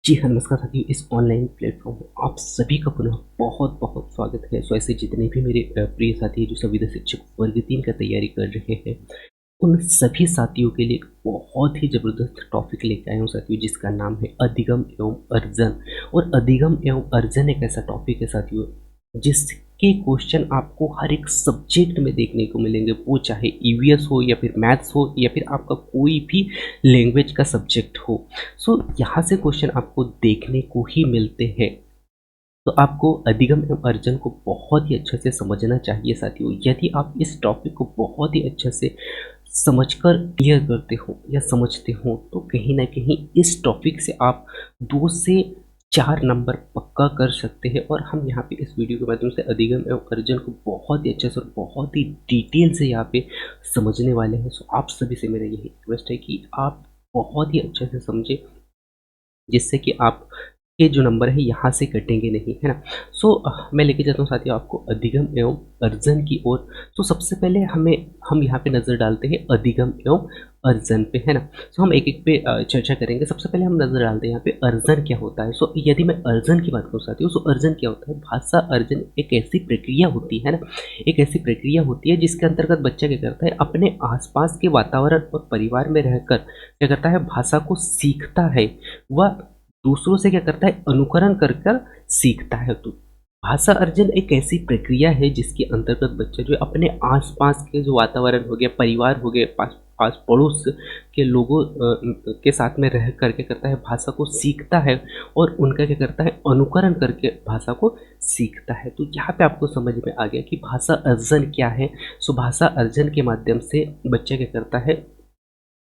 जी हाँ, नमस्कार साथियों। इस ऑनलाइन प्लेटफॉर्म में आप सभी का पुनः बहुत बहुत स्वागत है। ऐसे जितने भी मेरे प्रिय साथी हैं जो संविदा शिक्षक वर्ग 3 का तैयारी कर रहे हैं, उन सभी साथियों के लिए एक बहुत ही ज़बरदस्त टॉपिक लेके आया हूँ साथियों, जिसका नाम है अधिगम एवं अर्जन। और अधिगम एवं अर्जन एक ऐसा टॉपिक है साथियों जिसके क्वेश्चन आपको हर एक सब्जेक्ट में देखने को मिलेंगे, वो चाहे ईवीएस हो या फिर मैथ्स हो या फिर आपका कोई भी लैंग्वेज का सब्जेक्ट हो। सो यहाँ से क्वेश्चन आपको देखने को ही मिलते हैं। तो आपको अधिगम एवं अर्जन को बहुत ही अच्छे से समझना चाहिए साथियों। यदि आप इस टॉपिक को बहुत ही अच्छे से समझकर क्लियर करते हो या समझते हो, तो कहीं ना कहीं इस टॉपिक से आप 2 से 4 नंबर पक्का कर सकते हैं। और हम यहाँ पे इस वीडियो के माध्यम से अधिगम एवं अर्जन को बहुत ही अच्छे से और बहुत ही डिटेल से यहाँ पे समझने वाले हैं। सो आप सभी से मेरा यही रिक्वेस्ट है कि आप बहुत ही अच्छे से समझें, जिससे कि आप के जो नंबर है यहाँ से कटेंगे नहीं, है ना। मैं लेके जाता हूँ साथियों आपको अधिगम एवं अर्जन की ओर। तो सबसे पहले हम यहाँ पे नज़र डालते हैं अधिगम एवं अर्जन पे, है ना। हम एक एक पे चर्चा करेंगे। सबसे पहले हम नज़र डालते हैं यहाँ पे अर्जन क्या होता है। यदि मैं अर्जन की बात करूँ साथियों, अर्जन क्या होता है। भाषा अर्जन एक ऐसी प्रक्रिया होती है ना, एक ऐसी प्रक्रिया होती है जिसके अंतर्गत बच्चा क्या करता है, अपने आसपास के वातावरण और परिवार में रहकर क्या करता है, भाषा को सीखता है। वह दूसरों से क्या करता है, अनुकरण कर कर सीखता है। तो भाषा अर्जन एक ऐसी प्रक्रिया है जिसके अंतर्गत बच्चा जो है अपने आसपास के जो वातावरण हो गया, परिवार हो गए, पास पास पड़ोस के लोगों के साथ में रह कर क्या करता है, भाषा को सीखता है और उनका क्या करता है, अनुकरण करके भाषा को सीखता है। तो यहाँ पे आपको समझ में आ गया कि भाषा अर्जन क्या है। भाषा अर्जन के माध्यम से बच्चा क्या करता है,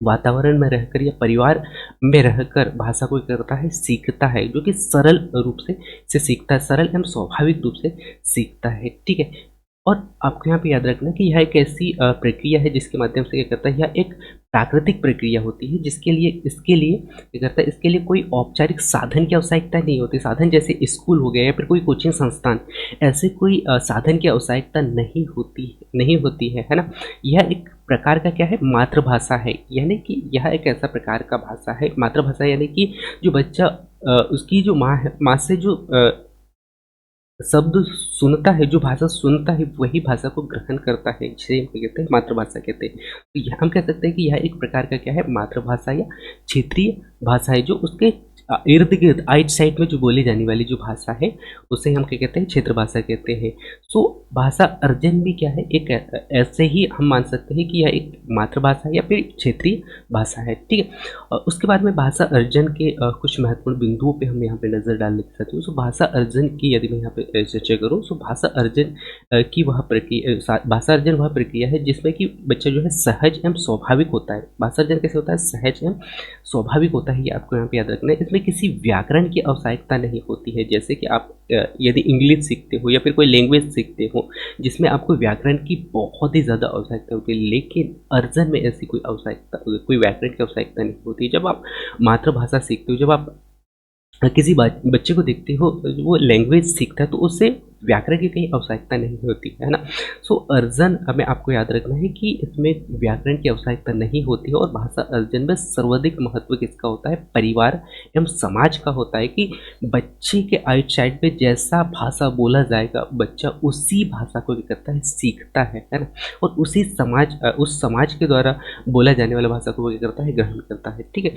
वातावरण में रहकर या परिवार में रहकर भाषा को क्या करता है, सीखता है, जो कि सरल रूप से सीखता है, सरल एवं स्वाभाविक रूप से सीखता है। ठीक है। और आपको यहाँ पे याद रखना कि यह एक ऐसी प्रक्रिया है जिसके माध्यम से क्या करता है, यह एक प्राकृतिक प्रक्रिया होती है जिसके लिए इसके लिए क्या करता है, इसके लिए कोई औपचारिक साधन की आवश्यकता नहीं होती। साधन जैसे स्कूल हो गया या फिर कोई कोचिंग संस्थान, ऐसे कोई साधन की आवश्यकता नहीं होती है ना। यह एक प्रकार का क्या है, मातृभाषा है। यानी कि यह एक ऐसा प्रकार का भाषा है, मातृभाषा, यानी कि जो बच्चा उसकी जो माँ है, माँ से जो शब्द सुनता है, जो भाषा सुनता है, वही भाषा को ग्रहण करता है, जिसे हम कहते हैं मातृभाषा कहते हैं। तो यह हम कह सकते हैं कि यह एक प्रकार का क्या है, मातृभाषा या क्षेत्रीय भाषा है, जो उसके इर्द गिर्द आइट साइड में जो बोली जाने वाली जो भाषा है, उसे हम क्या कहते हैं, क्षेत्र भाषा कहते हैं। भाषा अर्जन भी क्या है, एक ऐसे ही हम मान सकते हैं कि यह एक मातृभाषा या फिर क्षेत्रीय भाषा है। ठीक है। उसके बाद में भाषा अर्जन के कुछ महत्वपूर्ण बिंदुओं पे हम यहाँ पे नज़र डाल सकते हैं। भाषा अर्जन की यदि मैं यहाँ पे चर्चा करूँ, भाषा अर्जन की वह प्रक्रिया, भाषा अर्जन वह प्रक्रिया है जिसमें कि बच्चा जो है सहज एवं स्वाभाविक होता है। भाषा अर्जन कैसे होता है, सहज एवं स्वाभाविक होता है, ये आपको यहाँ पे याद रखना है। इसमें किसी व्याकरण की आवश्यकता नहीं होती है। जैसे कि आप यदि इंग्लिश सीखते हो या फिर कोई लैंग्वेज सीखते हो जिसमें आपको व्याकरण की बहुत ही ज़्यादा आवश्यकता होती है, लेकिन अर्जन में ऐसी कोई आवश्यकता, कोई व्याकरण की आवश्यकता नहीं होती। जब आप मातृभाषा सीखते हो, जब आप किसी बच्चे को देखते हो वो लैंग्वेज सीखता है, तो उससे व्याकरण की कहीं आवश्यकता नहीं होती है ना। अर्जन हमें आपको याद रखना है कि इसमें व्याकरण की आवश्यकता नहीं होती है। और भाषा अर्जन में सर्वाधिक महत्व किसका होता है, परिवार एवं समाज का होता है। कि बच्चे के आइट साइड पे जैसा भाषा बोला जाएगा, बच्चा उसी भाषा को क्या करता है, सीखता है ना। और उस समाज के द्वारा बोला जाने वाला भाषा को क्या करता है, ग्रहण करता है। ठीक है।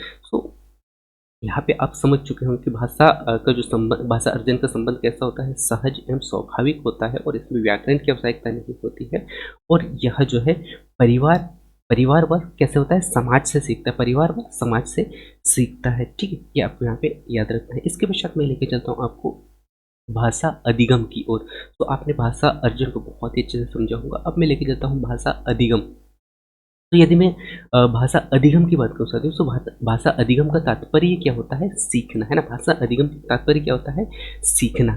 यहाँ पे आप समझ चुके होंगे कि भाषा का जो संबंध, भाषा अर्जन का संबंध कैसा होता है, सहज एवं स्वाभाविक होता है और इसमें व्याकरण की आवश्यकता नहीं होती है। और यह जो है परिवार व कैसे होता है, समाज से सीखता है, परिवार व समाज से सीखता है। ठीक है। ये आपको यहाँ पे याद रखना है। इसके पश्चात मैं लेके चलता हूँ आपको भाषा अधिगम की ओर। तो आपने भाषा अर्जन को बहुत ही अच्छे से समझा होगा। अब मैं लेके जाता हूँ भाषा अधिगम। तो यदि मैं भाषा अधिगम की बात करूँ साथियों, भाषा अधिगम का तात्पर्य क्या होता है, सीखना, है ना। भाषा अधिगम का तात्पर्य क्या होता है, सीखना।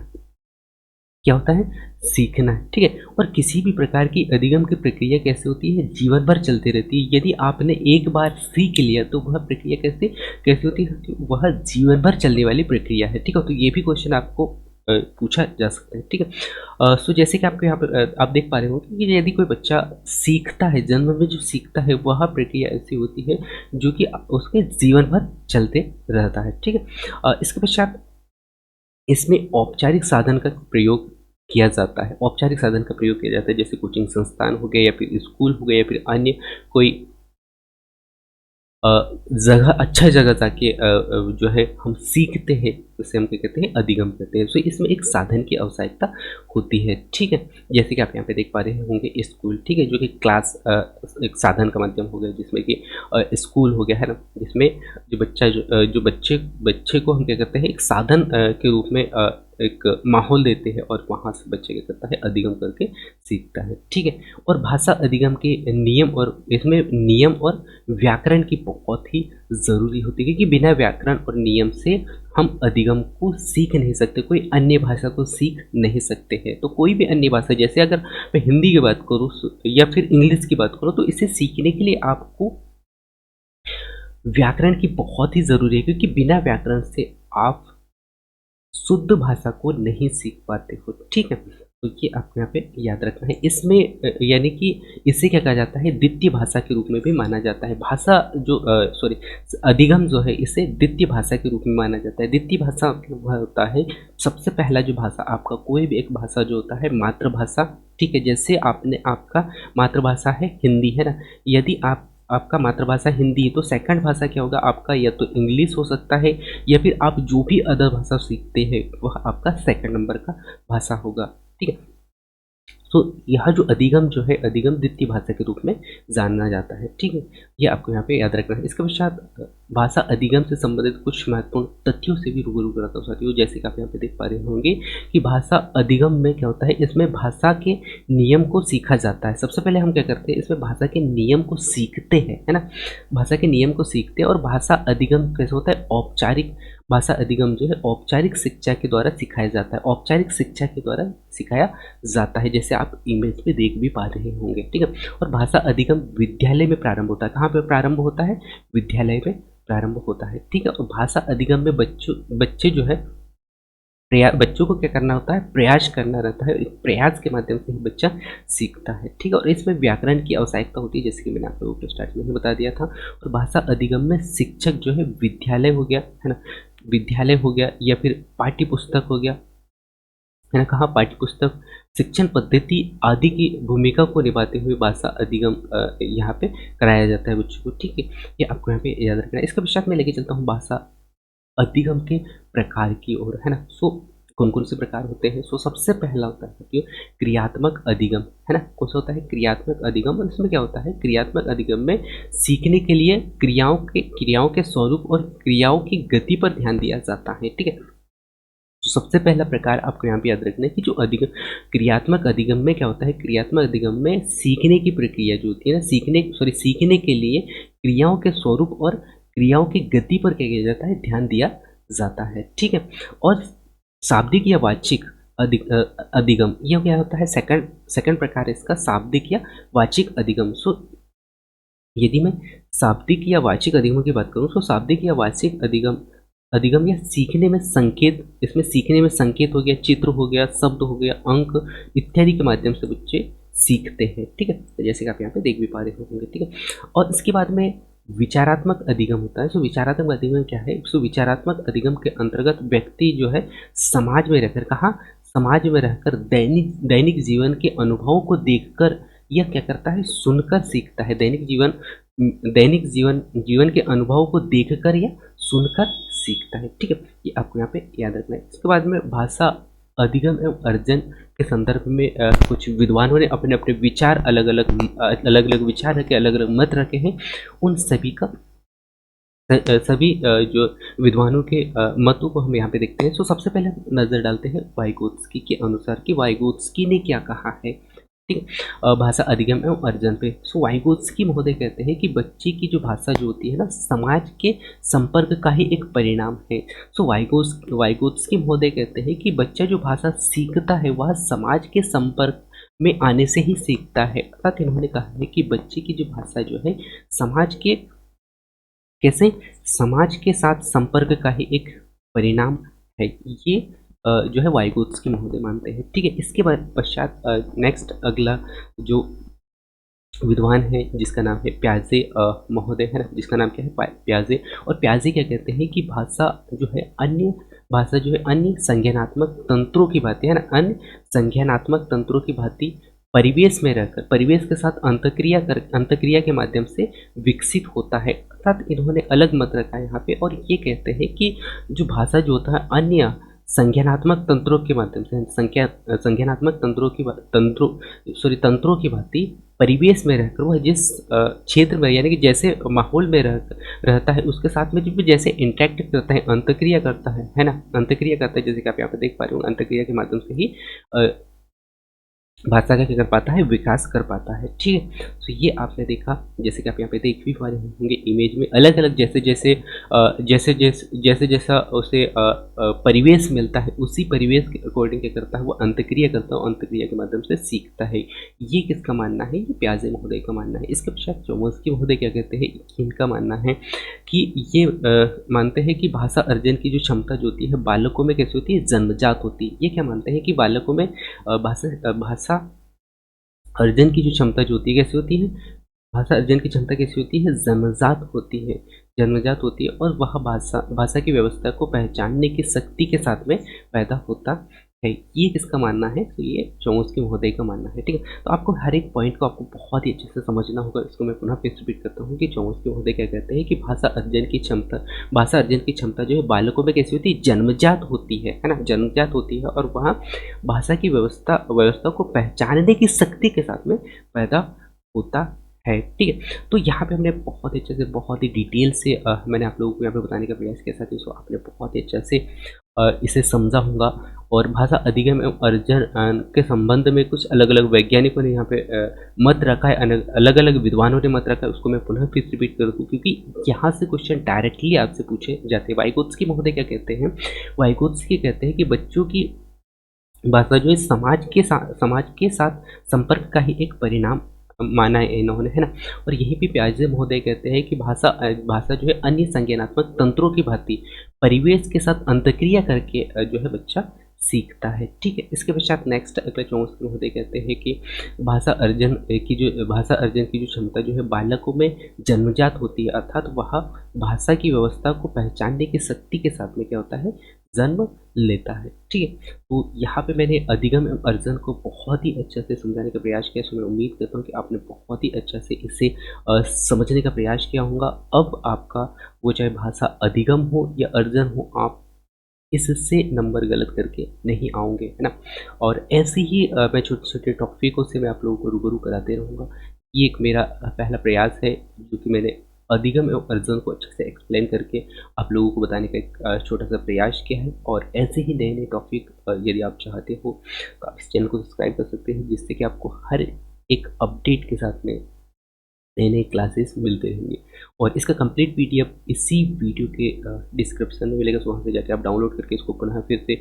क्या होता है, सीखना। ठीक है। और किसी भी प्रकार की अधिगम की प्रक्रिया कैसे होती है, जीवन भर चलती रहती है। यदि आपने एक बार सीख लिया तो वह प्रक्रिया कैसे कैसे होती है, वह जीवन भर चलने वाली प्रक्रिया है। ठीक है। तो ये भी क्वेश्चन आपको पूछा जा सकता है, ठीक है। सो जैसे कि आपको यहाँ पे आप देख पा रहे होंगे कि यदि कोई बच्चा सीखता है, जन्म में जो सीखता है वह प्रक्रिया ऐसी होती है जो कि उसके जीवन भर चलते रहता है, ठीक है। इसके पश्चात इसमें औपचारिक साधन का प्रयोग किया जाता है। औपचारिक साधन का प्रयोग किया जाता है, जैसे कोचिंग संस्थान हो गए या फिर स्कूल हो गए या फिर अन्य कोई अ, जगह, अच्छा जगह जाके जो है हम सीखते हैं, उसे हम क्या कहते हैं, अधिगम करते हैं। तो इसमें एक साधन की आवश्यकता होती है, ठीक है। जैसे कि आप यहाँ पे देख पा रहे होंगे स्कूल, ठीक है, जो कि क्लास एक साधन का माध्यम हो गया, जिसमें कि स्कूल हो गया है ना, जिसमें जो बच्चा जो बच्चे बच्चे को हम क्या करते हैं, एक साधन के रूप में एक माहौल देते हैं और वहाँ से बच्चे क्या करता है, अधिगम करके सीखता है, ठीक है। और भाषा अधिगम के नियम, और इसमें नियम और व्याकरण की बहुत ही ज़रूरी होती है, क्योंकि बिना व्याकरण और नियम से हम अधिगम को सीख नहीं सकते, कोई अन्य भाषा को सीख नहीं सकते हैं। तो कोई भी अन्य भाषा, जैसे अगर मैं हिंदी की बात करूँ या फिर इंग्लिश की बात करूँ, तो इसे सीखने के लिए आपको व्याकरण की बहुत ही ज़रूरी है, क्योंकि बिना व्याकरण से आप शुद्ध भाषा को नहीं सीख पाते हो, ठीक है। तो ये आपको यहाँ पे याद रखना है। इसमें यानी कि इसे क्या कहा जाता है, द्वितीय भाषा के रूप में भी माना जाता है। भाषा जो सॉरी अधिगम जो है, इसे द्वितीय भाषा के रूप में माना जाता है। द्वितीय भाषा मतलब वह होता है, सबसे पहला जो भाषा आपका, कोई भी एक भाषा जो होता है मातृभाषा, ठीक है। जैसे आपने, आपका मातृभाषा है हिंदी, है ना, यदि आपका मातृभाषा हिंदी है, तो सेकंड भाषा क्या होगा आपका, या तो इंग्लिश हो सकता है, या फिर आप जो भी अदर भाषा सीखते हैं वह आपका सेकंड नंबर का भाषा होगा, ठीक है। तो यह जो अधिगम जो है, अधिगम द्वितीय भाषा के रूप में जाना जाता है, ठीक है। ये आपको यहाँ पे याद रखना है। इसके पश्चात भाषा अधिगम से संबंधित कुछ महत्वपूर्ण तथ्यों से भी रूबरू कराता हूँ साथियों। जैसे कि आप यहाँ पे देख पा रहे होंगे कि भाषा अधिगम में क्या होता है, इसमें भाषा के नियम को सीखा जाता है। सबसे पहले हम क्या करते हैं, इसमें भाषा के नियम को सीखते हैं, है ना, भाषा के नियम को सीखते हैं। और भाषा अधिगम कैसे होता है, औपचारिक भाषा अधिगम जो है औपचारिक शिक्षा के द्वारा सिखाया जाता है, औपचारिक शिक्षा के द्वारा सिखाया जाता है, जैसे आप इमेज में देख भी पा रहे होंगे, ठीक है। और भाषा अधिगम विद्यालय में प्रारंभ होता है। कहाँ पे प्रारंभ होता है, विद्यालय में प्रारंभ होता है, ठीक है। और भाषा अधिगम में बच्चे जो है बच्चों को क्या करना होता है, प्रयास करना रहता है। एक प्रयास के माध्यम से ही बच्चा सीखता है, ठीक है। और इसमें व्याकरण की आवश्यकता होती है, जैसे कि मैंने आप लोगों को स्टार्ट में ही बता दिया था। और भाषा अधिगम में शिक्षक जो है, विद्यालय हो गया, है ना, विद्यालय हो गया, या फिर पाठ्य पुस्तक हो गया, है ना, कहाँ, पाठ्य पुस्तक, शिक्षण पद्धति आदि की भूमिका को निभाते हुए भाषा अधिगम यहाँ पे कराया जाता है बच्चों को, ठीक है। ये आपको यहाँ पे याद रखना है। इसके पश्चात मैं लेके चलता हूँ भाषा अधिगम के प्रकार की ओर, है ना। सो कौन कौन से प्रकार होते हैं, सो सबसे पहला होता है साथियों क्रियात्मक अधिगम, है ना। कौन सा होता है, क्रियात्मक अधिगम। और इसमें क्या होता है, क्रियात्मक अधिगम में सीखने के लिए क्रियाओं के स्वरूप और क्रियाओं की गति पर ध्यान दिया जाता है, ठीक है। तो सबसे पहला प्रकार आपको यहाँ पे याद रखना है कि जो अधिगम, क्रियात्मक अधिगम में क्या होता है, क्रियात्मक अधिगम में सीखने की प्रक्रिया जो होती है ना, सीखने के लिए क्रियाओं के स्वरूप और क्रियाओं की गति पर क्या किया जाता है, ध्यान दिया जाता है, ठीक है। और शाब्दिक या वाचिक अधिगम, यह क्या होता है, सेकंड प्रकार है इसका, शाब्दिक या वाचिक अधिगम। सो यदि मैं शाब्दिक या वाचिक अधिगमों की बात करूँ, तो शाब्दिक या वाचिक अधिगम अधिगम या सीखने में संकेत, इसमें सीखने में संकेत हो गया, चित्र हो गया, शब्द हो गया, अंक इत्यादि के माध्यम से बच्चे सीखते हैं, ठीक है। तो जैसे कि आप यहाँ पे देख भी पा रहे होंगे, ठीक है। और इसके बाद में विचारात्मक अधिगम होता है। सो विचारात्मक अधिगम क्या है, सो विचारात्मक अधिगम के अंतर्गत व्यक्ति जो है समाज में रहकर, कहाँ, समाज में रहकर दैनिक जीवन के अनुभवों को देखकर यह क्या करता है, सुनकर सीखता है। दैनिक जीवन के अनुभवों को देखकर या सुनकर सीखता है, ठीक है। ये आपको यहाँ पे याद रखना है। इसके बाद में भाषा अधिगम एवं अर्जन के संदर्भ में कुछ विद्वानों ने अपने अपने विचार, अलग अलग विचार रखे, अलग अलग मत रखे हैं। उन सभी का सभी जो विद्वानों के मतों को हम यहाँ पे देखते हैं। सो सबसे पहले नज़र डालते हैं वाइगोत्स्की के अनुसार कि वाइगोत्स्की ने क्या कहा है, ठीक है, भाषा अधिगम एवं अर्जन पे। सो वाइगोत्स्की महोदय कहते हैं कि बच्चे की जो भाषा जो होती है ना, समाज के संपर्क का ही एक परिणाम है। सो वाइगोत्स्की महोदय कहते हैं कि बच्चा जो भाषा सीखता है वह समाज के संपर्क में आने से ही सीखता है। अर्थात इन्होंने कहा है कि बच्चे की जो भाषा जो है समाज के, कैसे, समाज के साथ संपर्क का ही एक परिणाम है। ये जो है वाइगोत्स्की महोदय मानते हैं। ठीक है, इसके बाद पश्चात नेक्स्ट अगला जो विद्वान है जिसका नाम है प्याजे महोदय, है ना, जिसका नाम क्या है प्याजे। और प्याजे क्या कहते हैं कि भाषा जो है अन्य संज्ञानात्मक तंत्रों की भांति, है ना, अन्य संज्ञानात्मक तंत्रों की भांति परिवेश में रहकर परिवेश के साथ अंतक्रिया के माध्यम से विकसित होता है। अर्थात इन्होंने अलग मत रखा है यहाँ पे, और ये कहते हैं कि जो भाषा जो होता है अन्य संज्ञानात्मक तंत्रों के माध्यम से संज्ञानात्मक तंत्रों की भांति परिवेश में रहकर वह जिस क्षेत्र में, यानी कि जैसे माहौल में रहता है उसके साथ में जो भी जैसे इंटरेक्ट करता है, अंतक्रिया करता है ना, अंतक्रिया करता है, जैसे कि आप यहाँ पे देख पा रहे हो, अंतक्रिया के माध्यम से ही भाषा का क्या कर पाता है, विकास कर पाता है। ठीक है, तो ये आपने देखा, जैसे कि आप यहाँ पे देख भी पा रहे होंगे इमेज में, अलग अलग जैसे जैसा उसे परिवेश मिलता है उसी परिवेश के अकॉर्डिंग क्या करता है, वो अंतक्रिया करता है, अंतक्रिया के माध्यम से सीखता है। ये किसका मानना है, ये प्याजे महोदय का मानना है। इसके पश्चात चोम्स्की महोदय क्या कहते हैं, इनका मानना है कि ये मानते हैं कि भाषा अर्जन की जो क्षमता जो होती है बालकों में कैसी होती है, जन्मजात होती है। ये क्या मानते हैं कि बालकों में भाषा अर्जन की जो क्षमता जो होती है कैसी होती है, भाषा अर्जन की क्षमता कैसी होती है, जन्मजात होती है, और वह भाषा की व्यवस्था को पहचानने की शक्ति के साथ में पैदा होता है। ये किसका मानना है, तो ये चोम्स्की महोदय का मानना है। ठीक है, तो आपको हर एक पॉइंट को आपको बहुत ही अच्छे से समझना होगा। इसको मैं पुनः फिर रिपीट करता हूँ कि चोम्स्की महोदय क्या कहते हैं कि भाषा अर्जन की क्षमता जो है बालकों में कैसी होती है, जन्मजात होती है ना, जन्मजात होती है, और वहाँ भाषा की व्यवस्था को पहचानने की शक्ति के साथ में पैदा होता है। ठीक है, तो यहाँ पे हमने बहुत अच्छे से, बहुत ही डिटेल से मैंने आप लोगों को यहाँ पे बताने का प्रयास किया, साथ ही आपने बहुत ही अच्छे से इसे समझा होगा। और भाषा अधिगम एवं अर्जन के संबंध में कुछ अलग अलग वैज्ञानिकों ने यहाँ पे मत रखा है, अलग अलग विद्वानों ने मत रखा है, उसको मैं पुनः फिर रिपीट कर दूँ क्योंकि यहाँ से क्वेश्चन डायरेक्टली आपसे पूछे जाते हैं। वाइगोत्स्की महोदय क्या कहते हैं, वाइगोत्स्की कहते हैं कि बच्चों की भाषा जो है समाज के साथ संपर्क का ही एक परिणाम माना है इन्होंने, है ना। और यही भी प्याजे महोदय कहते हैं कि भाषा जो है अन्य संज्ञानात्मक तंत्रों की भांति परिवेश के साथ अंतक्रिया करके जो है बच्चा सीखता है। ठीक है, इसके पश्चात नेक्स्ट अगला चोम्स्की महोदय कहते हैं कि भाषा अर्जन की जो क्षमता जो है बालकों में जन्मजात होती है, अर्थात वह भाषा की व्यवस्था को पहचानने की शक्ति के साथ में क्या होता है, जन्म लेता है। ठीक है, तो यहाँ पे मैंने अधिगम एवं अर्जन को बहुत ही अच्छे से समझाने का प्रयास किया। सो मैं उम्मीद करता हूँ कि आपने बहुत ही अच्छा से इसे समझने का प्रयास किया होगा। अब आपका वो चाहे भाषा अधिगम हो या अर्जन हो, आप इससे नंबर गलत करके नहीं आओगे, है ना। और ऐसे ही मैं छोटे छोटे टॉपिकों से मैं आप लोगों को रूबरू कराते रहूँगा। ये एक मेरा पहला प्रयास है जो कि मैंने अधिगम एवं अर्जन को अच्छे से एक्सप्लेन करके आप लोगों को बताने का एक छोटा सा प्रयास किया है। और ऐसे ही नए नए टॉपिक यदि आप चाहते हो तो आप इस चैनल को सब्सक्राइब कर सकते हैं, जिससे कि आपको हर एक अपडेट के साथ में नए नए क्लासेस मिलते रहेंगे। और इसका कंप्लीट पीडीएफ इसी वीडियो के डिस्क्रिप्शन में मिलेगा, सो वहाँ से जाके आप डाउनलोड करके इसको पुनः फिर से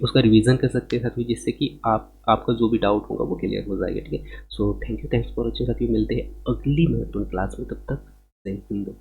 उसका रिवीजन कर सकते हैं साथ में, जिससे कि आपका जो भी डाउट होगा वो क्लियर हो जाएगा। ठीक है, so thank you, thanks for watching. साथ ही मिलते हैं अगली महत्वपूर्ण क्लास में, तब तक जय हिंद।